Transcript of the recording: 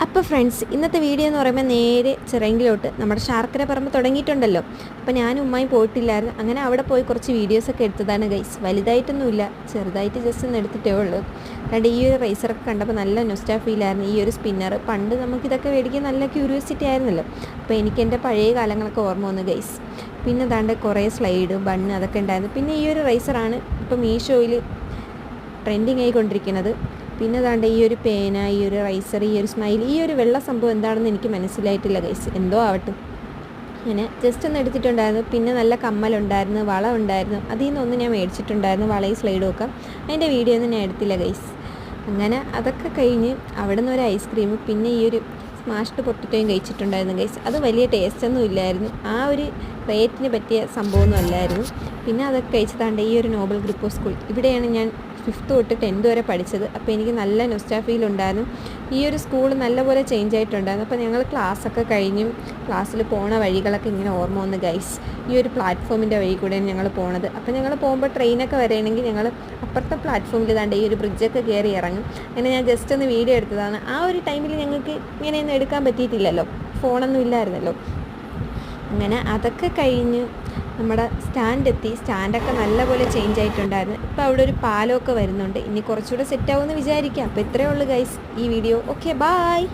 അപ്പോൾ ഫ്രണ്ട്സ്, ഇന്നത്തെ വീഡിയോ എന്ന് പറയുമ്പോൾ നേരെ ചിറയങ്കിലോട്ട് നമ്മുടെ ശർക്കര പറമ്പ് തുടങ്ങിയിട്ടുണ്ടല്ലോ. അപ്പോൾ ഞാനും ഉമ്മായും പോയിട്ടില്ലായിരുന്നു. അങ്ങനെ അവിടെ പോയി കുറച്ച് വീഡിയോസൊക്കെ എടുത്തതാണ് ഗൈസ്. വലുതായിട്ടൊന്നുമില്ല, ചെറുതായിട്ട് ജസ്റ്റ് ഒന്ന് എടുത്തിട്ടേ ഉള്ളൂ. അതുകൊണ്ട് ഈ ഒരു റൈസറൊക്കെ കണ്ടപ്പോൾ നല്ല നൊസ്റ്റാ ഫീലായിരുന്നു. ഈ ഒരു സ്പിന്നർ പണ്ട് നമുക്കിതൊക്കെ മേടിക്കാൻ നല്ല ക്യൂരിയോസിറ്റി ആയിരുന്നല്ലോ. അപ്പോൾ എനിക്ക് എൻ്റെ പഴയ കാലങ്ങളൊക്കെ ഓർമ്മ വന്നു ഗൈസ്. പിന്നെ ദാണ്ട് കുറേ സ്ലൈഡ് ബണ്ണ് അതൊക്കെ ഉണ്ടായിരുന്നു. പിന്നെ ഈ ഒരു റൈസറാണ് ഇപ്പോൾ മീഷോയിൽ ട്രെൻഡിങ് ആയിക്കൊണ്ടിരിക്കുന്നത്. പിന്നെ ദാണ്ട് ഈ ഒരു പേന, ഈ ഒരു റൈസർ, ഈ ഒരു സ്മൈൽ, ഈ ഒരു വെള്ള സംഭവം എന്താണെന്ന് എനിക്ക് മനസ്സിലായിട്ടില്ല ഗൈസ്. എന്തോ ആവട്ടെ, അങ്ങനെ ജസ്റ്റ് ഒന്ന് എടുത്തിട്ടുണ്ടായിരുന്നു. പിന്നെ നല്ല കമ്മലുണ്ടായിരുന്നു, വള ഉണ്ടായിരുന്നു. അതിൽ നിന്നൊന്ന് ഞാൻ മേടിച്ചിട്ടുണ്ടായിരുന്നു, വളയും സ്ലൈഡും ഒക്കെ. അതിൻ്റെ വീഡിയോ ഒന്നും ഞാൻ എടുത്തില്ല ഗൈസ്. അങ്ങനെ അതൊക്കെ കഴിഞ്ഞ് അവിടെ നിന്ന് ഒരു ഐസ്ക്രീം, പിന്നെ ഈ ഒരു സ്മാഷ്ഡ് പൊട്ടറ്റോയും കഴിച്ചിട്ടുണ്ടായിരുന്നു ഗൈസ്. അത് വലിയ ടേസ്റ്റൊന്നും ഇല്ലായിരുന്നു, ആ ഒരു റേറ്റിന് പറ്റിയ സംഭവമൊന്നും അല്ലായിരുന്നു. പിന്നെ അതൊക്കെ കഴിച്ചതാണ്ട് ഈ ഒരു നോബൽ ഗ്രൂപ്പ് ഓഫ് സ്കൂൾ, ഇവിടെയാണ് ഞാൻ 5th തൊട്ട് 10th വരെ പഠിച്ചത്. അപ്പോൾ എനിക്ക് നല്ല നൊസ്റ്റാ ഫീൽ ഉണ്ടായിരുന്നു. ഈ ഒരു സ്കൂൾ നല്ലപോലെ ചേഞ്ച് ആയിട്ടുണ്ടായിരുന്നു. അപ്പോൾ ഞങ്ങൾ ക്ലാസ്സൊക്കെ കഴിഞ്ഞും ക്ലാസ്സിൽ പോണ വഴികളൊക്കെ ഇങ്ങനെ ഓർമ്മ വന്ന് ഗൈസ്. ഈ ഒരു പ്ലാറ്റ്ഫോമിൻ്റെ വഴി കൂടെയാണ് ഞങ്ങൾ പോണത്. അപ്പോൾ ഞങ്ങൾ പോകുമ്പോൾ ട്രെയിനൊക്കെ വരികയാണെങ്കിൽ ഞങ്ങൾ അപ്പുറത്തെ പ്ലാറ്റ്ഫോമിൽ താണ്ട് ഈ ഒരു ബ്രിഡ്ജൊക്കെ കയറി ഇറങ്ങും. അങ്ങനെ ഞാൻ ജസ്റ്റ് ഒന്ന് വീഡിയോ എടുത്തതാണ്. ആ ഒരു ടൈമിൽ ഞങ്ങൾക്ക് ഇങ്ങനെയൊന്നും എടുക്കാൻ പറ്റിയിട്ടില്ലല്ലോ, ഫോണൊന്നും ഇല്ലായിരുന്നല്ലോ. അങ്ങനെ അതൊക്കെ കഴിഞ്ഞ് നമ്മുടെ സ്റ്റാൻഡെത്തി. സ്റ്റാൻഡൊക്കെ നല്ലപോലെ ചേഞ്ച് ആയിട്ടുണ്ടായിരുന്നു. ഇപ്പോൾ അവിടെ ഒരു പാലമൊക്കെ വരുന്നുണ്ട്. ഇനി കുറച്ചുകൂടെ സെറ്റാവുമെന്ന് വിചാരിക്കാം. അപ്പോൾ ഇത്രയേ ഉള്ളൂ ഗൈസ് ഈ വീഡിയോ. Okay, bye.